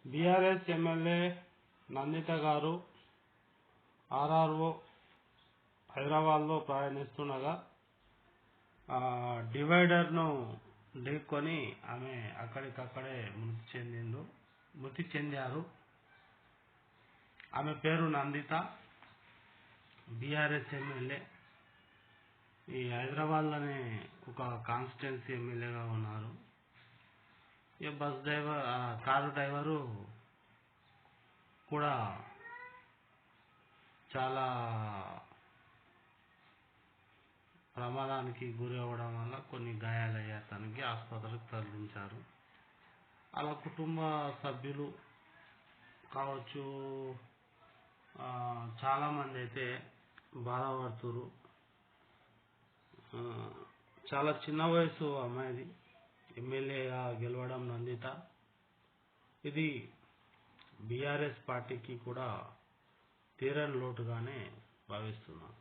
BRS MLA Nanditha గారు RRO హైదరాబాద్లో ప్రయాణిస్తుండగా డివైడర్ను ఢీకొని ఆమె అక్కడికక్కడే మృతి చెందారు. ఆమె పేరు నందిత, బీఆర్ఎస్ ఎమ్మెల్యే. ఈ హైదరాబాద్లోనే ఒక కాన్స్టిట్యున్సీ ఎమ్మెల్యేగా ఉన్నారు. ఈ కారు డ్రైవరు కూడా చాలా ప్రమాదానికి గురి అవ్వడం వల్ల కొన్ని గాయాలయ్యే అతనికి ఆసుపత్రికి తరలించారు. అలా కుటుంబ సభ్యులు కావచ్చు, చాలామంది అయితే బాధపడుతున్నారు. చాలా చిన్న వయసు అమ్మాయిది, ఎమ్మెల్యేగా గెలవడం నందిత. ఇది బీఆర్ఎస్ పార్టీకి కూడా తీరని లోటుగానే భావిస్తున్నాను.